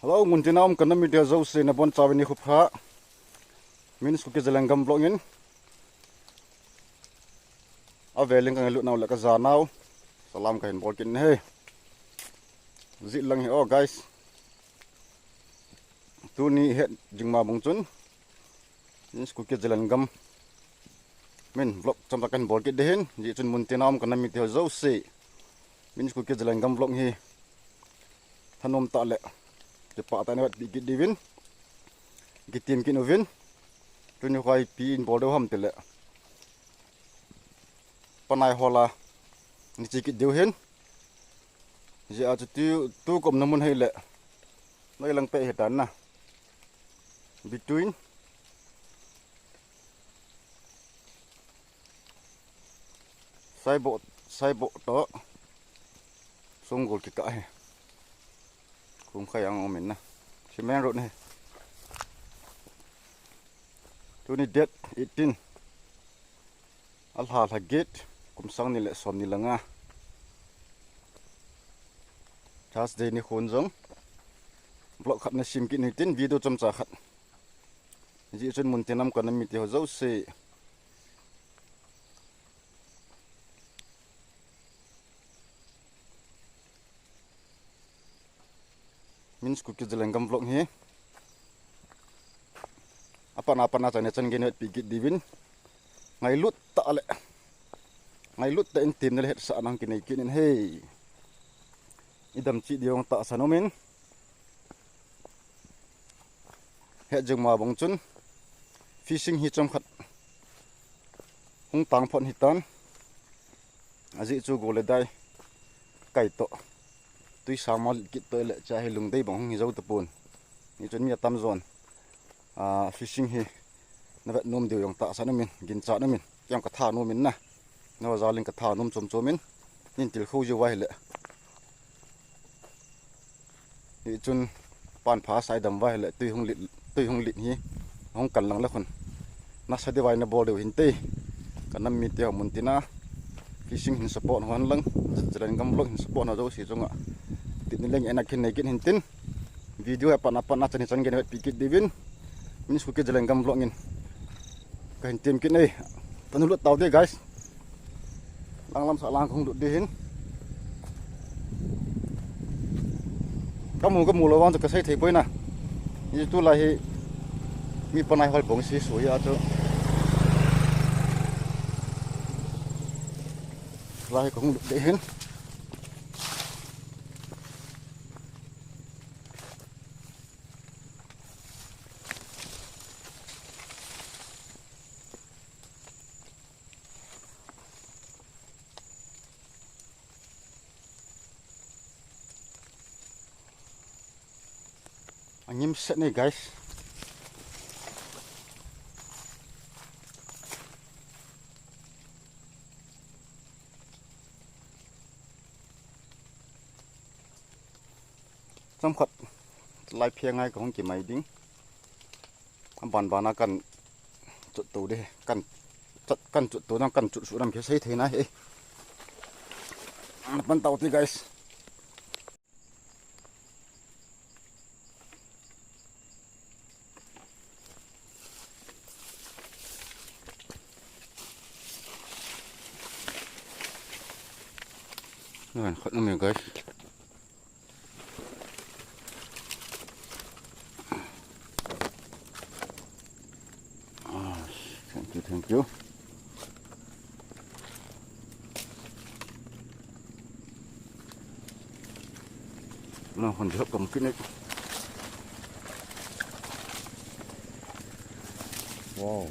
Hello, nguntina kana media zo se na bon chawini khupha min skuke zelangam blogin aveling ka ngelu naw la ka zanaw salam ka hin bolkin he zi lang he oh guys tu ni he jingma bungchun min skuke zelangam min vlog cham kan bolkin de hin ji chun muntina kana media zo se min skuke zelangam vlog hi thanom ta le te pa ta ne wat bigit divin gitim kin ovin tuni khoi pi in boldo ham tele panai hola ni chikit deu hen je a tu kom namun hai le noi lang pe hetan na between sai bo to songgol kita he kum khayang omen na simen road ne tuni det 18 al hal hagit kum sang ni le som ni langa Thursday ni khon jong blog khat na sim ki ni tin video chom cha khat ji chun mun tenam kan mi te ho zo se min skuke zelangam vlog hi apa na chane chan genet pigit divin ngai lut ta ale ngai lut ta in tim ne het sa nang kinai kinin hey idam chi diong ta sanomin he jengma bongchun fishing hi chom khat hung tang phon hitan aji chu gole dai kai to tui samal kit to le cha he lung dei bong hi zo ta pun ni chun mi tam zon fishing hi na vet nom deu yong ta sanomin gin cha namin kyam ka tha nomin na no zaling ka tha nom chom chomin nin til kho ju wai le ni chun pan pha sai dam wai le tui hung lit hi hong kan lang la khon na sa de wai na bol deu hin te kanam mi te mun tina fishing hin support hon lang jran gam blog hin support na zo si zonga tin leng ena kin nei kin hin tin video apa na chani chan gen pikit divin min skuke jran gam blog in ka hin tim kin nei tanulut taw de guys lang lam sa lang khong du de hin kamu lo wang ka sai thei boina ni tu la hi mi panai hol bong si su ya cho la hi khong du de hin angim set nih guys trong khật lai phiang ngay cũng chỉ mày đính bàn bàn kan chuột tủ đi kan chuột tủ đang kan chuột số làm cái xây thế này ban tàu thì guys rồi khất nó mình guys thank you nó còn rất cầm cái này wow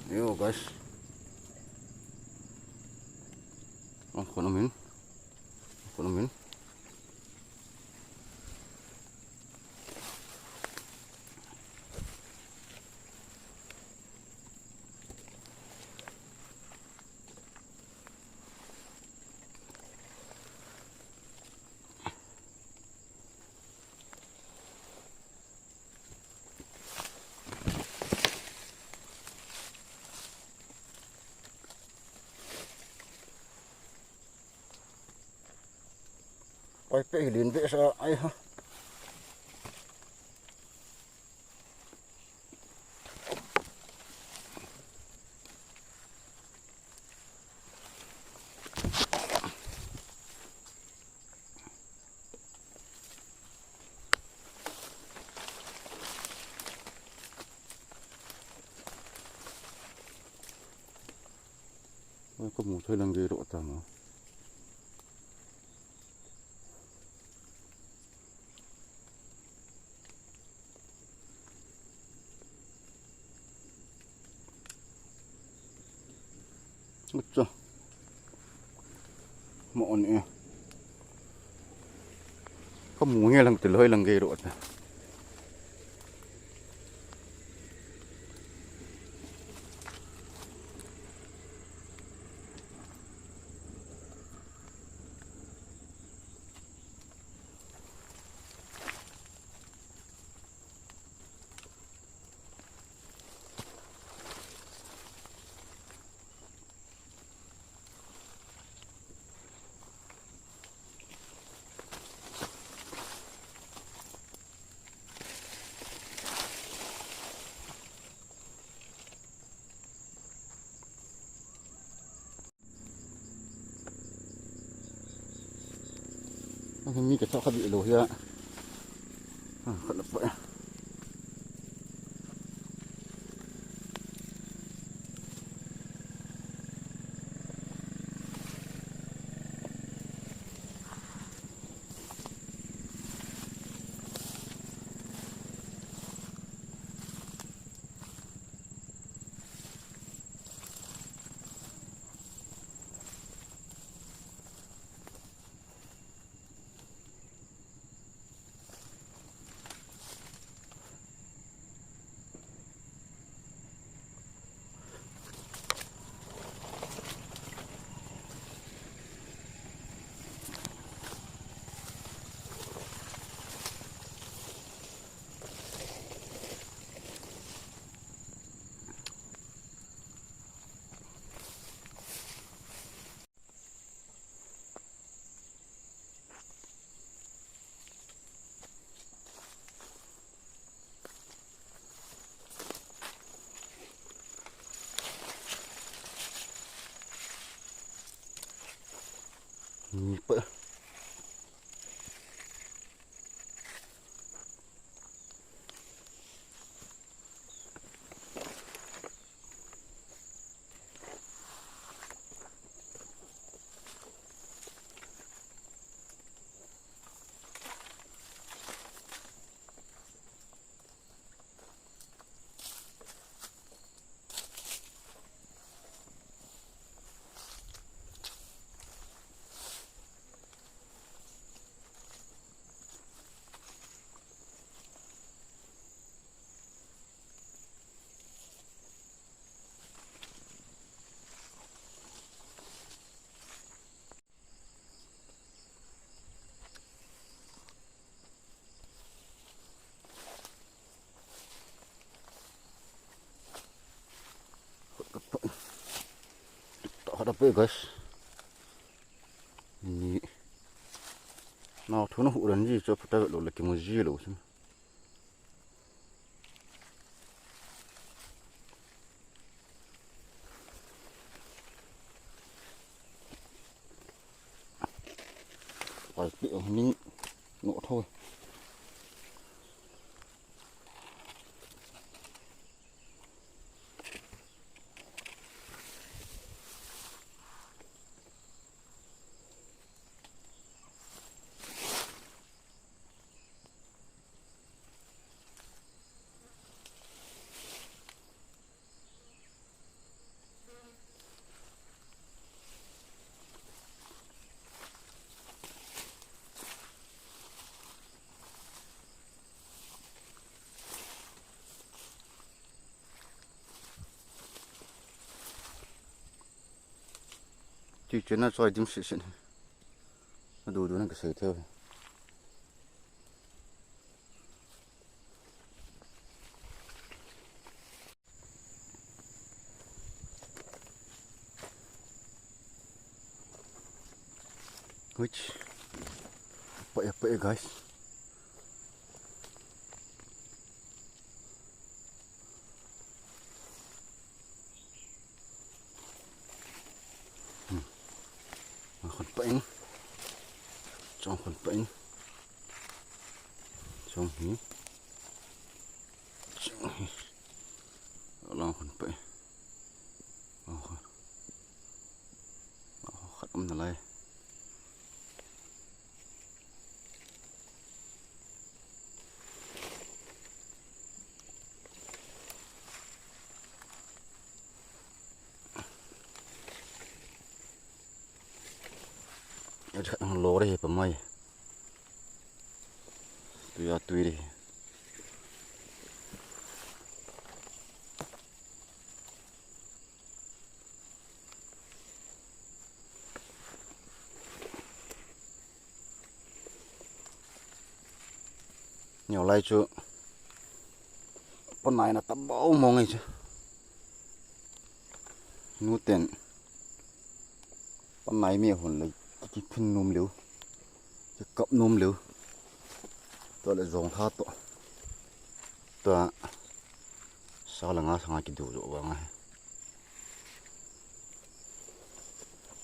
yo guys konomin Pai pe hilin be sa ai ha. Có một thôi lần gì độ tầm Ủa mọ nè có mù nghe lần từ hơi lần ghê độ ta mi cái sao không bị lồi ra khẩn lập vậy bự ada pe guys ini nào thôi nó hụt đến gì cho ta gọi là cái một gì luôn phải chịu ní nọ thôi chỉ chuyện nó xoay điểm xịn nó đủ nó cái sự theo apa ya guys. Kon paing. Trong kon paing. Trong hi. Trong hi. Long kon paing. Khát âm lại. Ada ang lori pamay. Tui đi. Nhiều lai chưa. Con này là tắm bão mong ấy chứ. Nút tiền. Con này mẹ hồn lấy cái phun nôm liu. Cái cọp nôm liu. Tôi lại dùng thát to. Tôi sao là ngã sang cái đồ rồi vào ngay.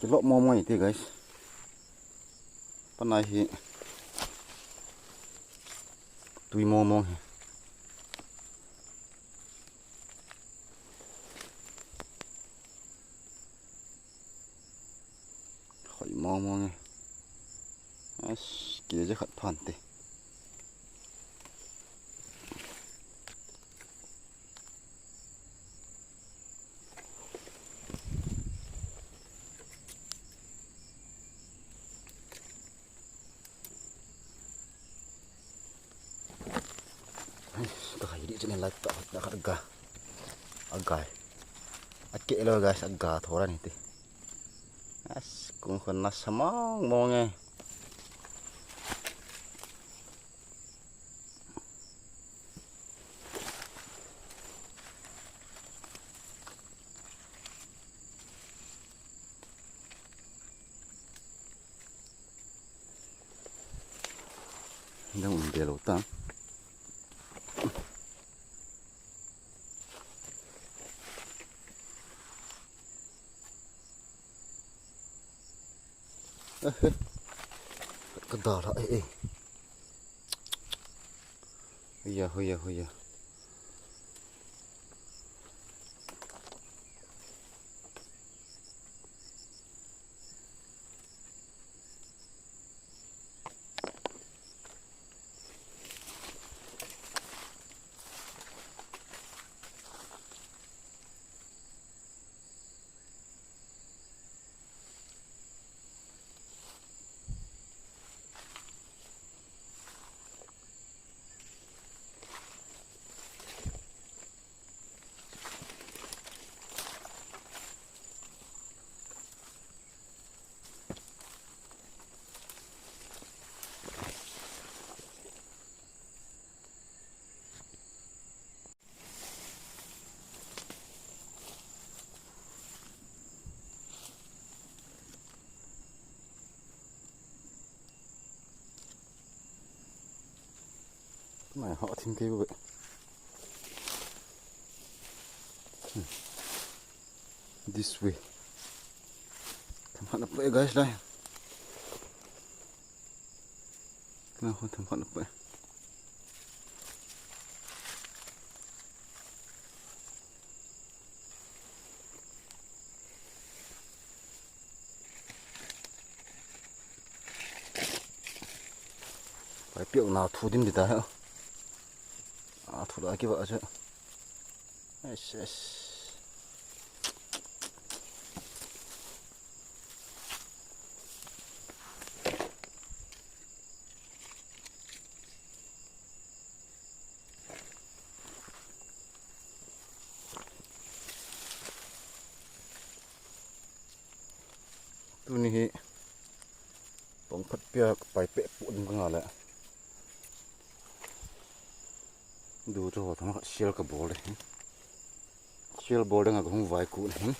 Cái lọ mong ấy thì guys. Con này thì tùy mong khỏi mong nghe. Kia chứ khẩn thoàn tì. Cho nên lại tạo đã khát agak akek lo guys agak thora nih teh cũng kena semang maunya đang udah lautan. Cái đỏ đó ê. Bây giờ. Này họ thêm kêu vậy. This way. Thầm hận up vậy guys đây. Nào không thầm hận up vậy. Phải biểu nào thu điểm gì ta hả? Thu lại cái vợ chứ. Tu ni bông phát bia phải bẹ bụng cái ngà lại. Đủ cho thằng nó shell cái ball đấy. Shell ball đang ở không vài củ này.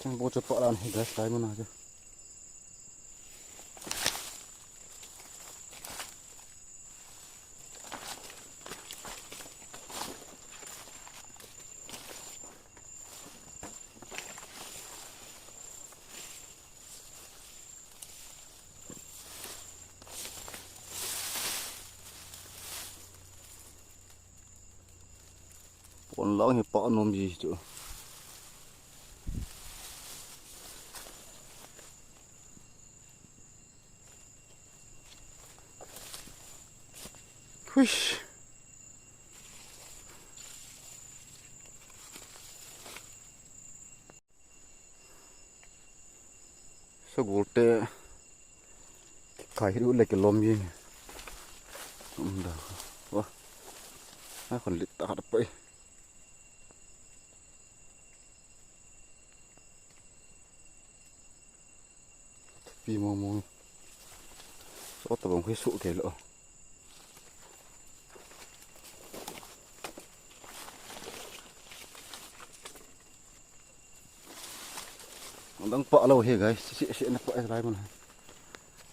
Yang bocor pak lan guys, kayak mana aja. Còn lão thì bỏ nôm gì chứ. Hui. Sagulte kai hidu le ke lom gì. Dah. Wah. Ai còn lít ta hạt bậy. Vì mong số tập bóng sụ kể lỡ nó đang bọ lâu hết guys, sẽ nó bọ ra mà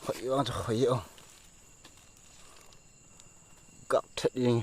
khỏi ăn cho khỏi yêu cặp thật đi.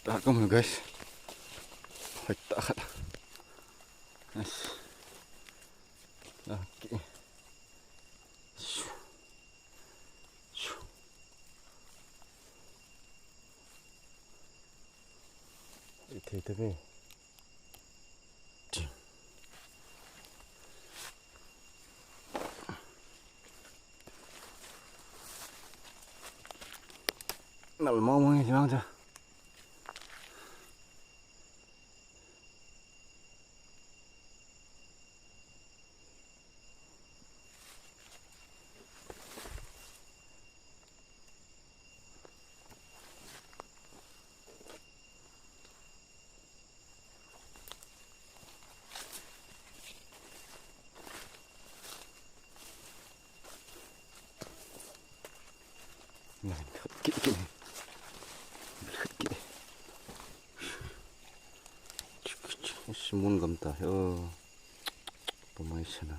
Tak kamu guys, tak. Nice. Okay. Itu tapi. Nak mau ni macam mana? Kiki. Semun gamta. Oh. Pemain sana.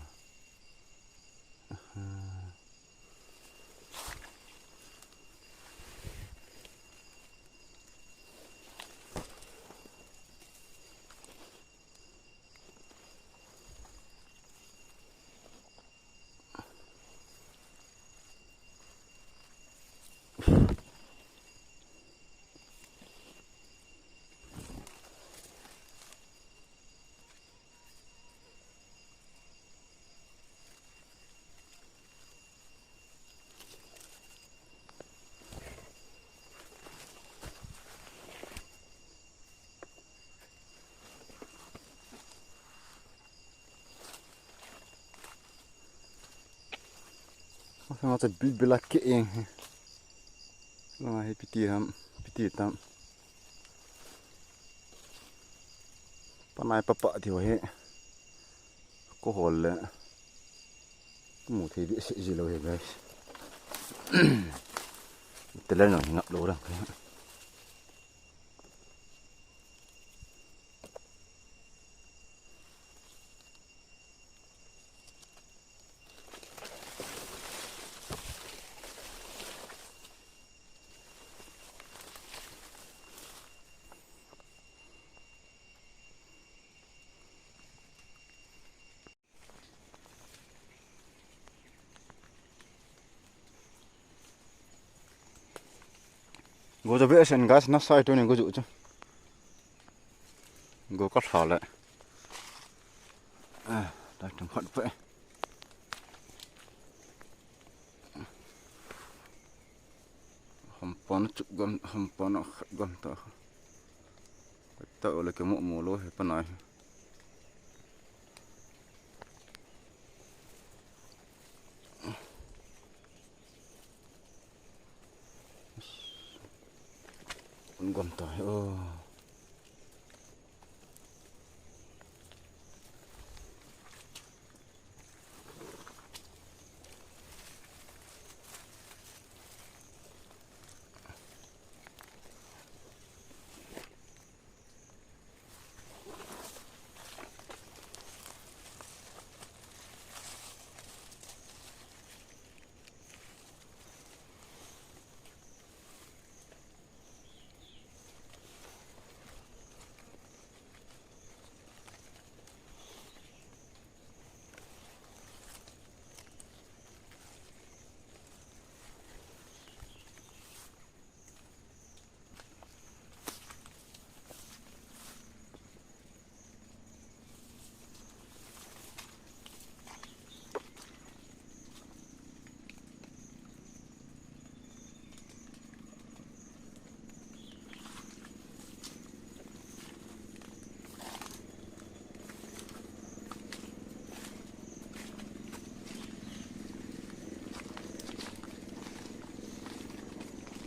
Sama tu bila ke yang, lama he piti tam, panai papa dia he, ko hol le, mu thei di se ji lo he guys, telan no ngap lo orang. Gua coba esen gas, nasi itu nih gua cuci. go có thảo lại đây thằng hận vậy hầm pon chụp gom hầm pon nó gom tạo là cái mộ mồ lôi phải nói gom tỏi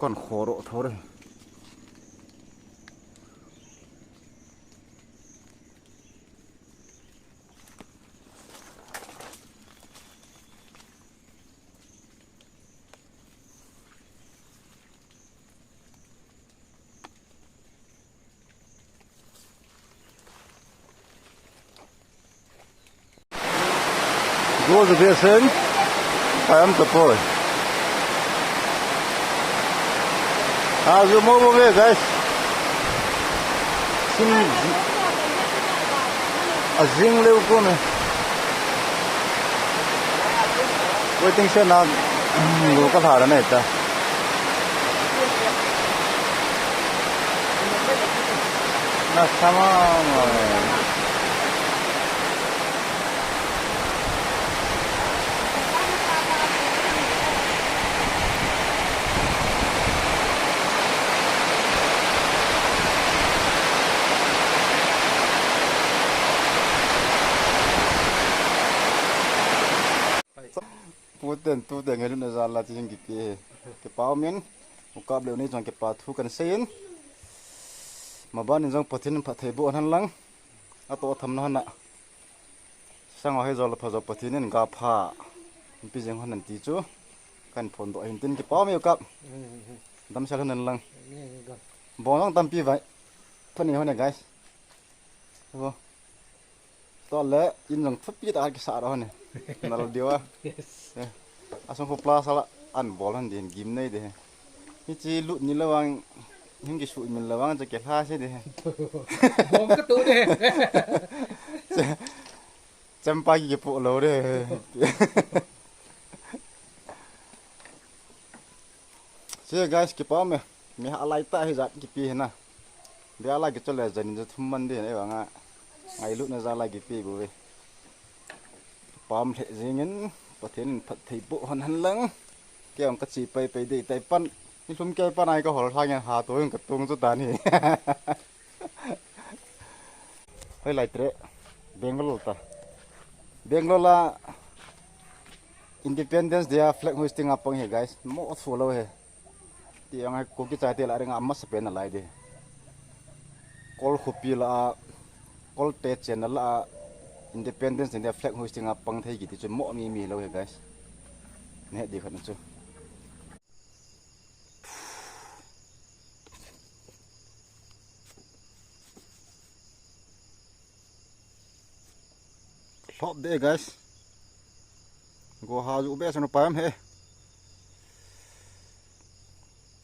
còn khổ độ thôi đây Goes a sen payam tapoi zoom over here guys sim azing leu ko ne waiting se na go ka thara ne ta na sama tu tên người lúc nào là chỉ cái bao miếng một cặp liệu này chọn cái bao thu cần xây mà ban nên trong phát triển phát thải bộ hắn lăng à tổ thầm nó nè sang ngoài rồi là phát phát triển nên gặp ha bây giờ hắn tí chú cần phun đội hình tin cái bao miếng cặp đâm sao hắn lăng bỏ nó đâm pi vậy phân này này guys đúng không to lẽ in rằng thấp pi ta cái sao đó này là điều à asong ko pla sala an bol han din gim nei de hi chi lut ni lawang hing ki su min lawang ja ke tha se de bom ka tu de champa ki pu lo de se guys ki pa me alai ta hi zat ki pi na de ala ki chole jan je thum man de ne wa nga ngai lut na za la ki pi bu we pam the jingin phát triển phát thị bộ hắn lăng cái ông cắt chỉ bay đi tay pan nhưng chúng cái pan này có họ thay nhà hà tối ông cắt tung cho tàn hi hơi lại tre Bangalore là Independence Day flag hoisting up here guys more follow here thì ông ấy có cái trái tiền lại đang ấm mất spen lại đi call copy là call test channel là Independence Day flag hoisting up pang thai gitu cuma mi lo ya guys nih di kan itu lop deh guys gua haju be sana pam he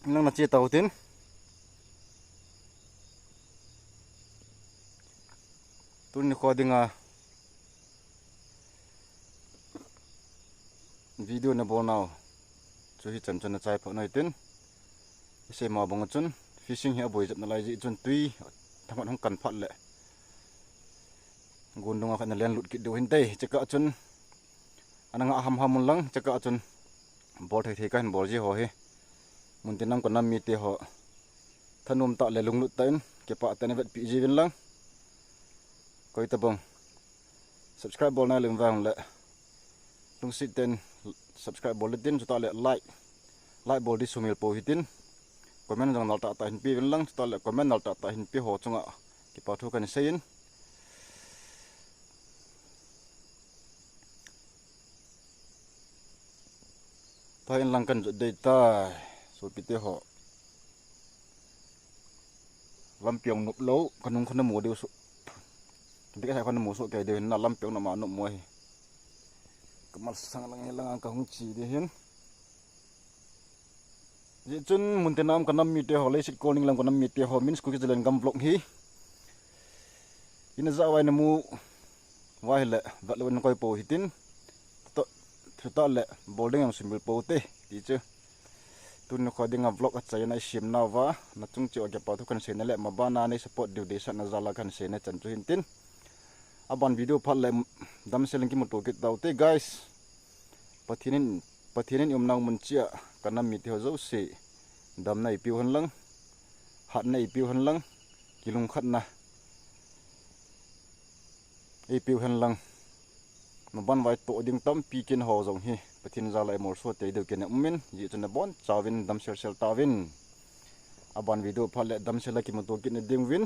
nang na chi tau tin tun ni coding video na bo now chu hi chan chan na chai pho nai tin se ma bong chun fishing he boi jat na lai ji chun tui thaman hong kan phat le gundung akan nelian lut kit dohin teh cekak chun anang aham hamun lang cekak chun bol thei kan bol ji ho he muntinam ko nam mi te ho thanum ta le lung lut tain ke pa tane vet pi ji win lang koi ta bong subscribe bol na lung wang le lung sit ten subscribe bol tin chu ta le like bol di sumil po hitin comment jang nal ta ta hin pi win lang chu ta le comment nal ta ta hin pi ho chunga ke pa thu kan sein in lang kan dei ta so pite ho lampiong nup lo kanung khana mo deu so tapi ka khana mo so ke de na lampiong na ma no mo hi kamal sang lang ka hung chi de hin ji chun muntenam kanam mi te ho le sit calling lang kanam mi te ho min school ki jelen gam vlog hi ina za wai na mu wai le va lo n koi po hitin ta le boarding ang simple po te teacher tun ko ding a vlog at say na sim na wa na chung chi ogya pa thu kan se na le mabana ni support du de sa na zala kan se na chan chu hintin aban video phal le dam seleng ki moto kit daw te guys pathinin nang mun chia kanam mi te ho zo se dam nai piu han lang hat nai piu han lang kilung khat na e piu han lang maban vai to ding tam pi kin ho zong hi pathin zala mor so te de ken umin ji chuna bon chawin dam sel tawin aban video phale dam sel ki moto kin ding win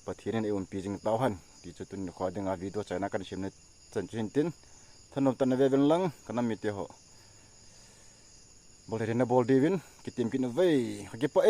pathin e pi jing tawhan ti chutun kho ding a video chana kan simne chan chin tin thanom tan ve ven lang kanam mi te ho bol re na bol divin kitim kin ve ha ge pa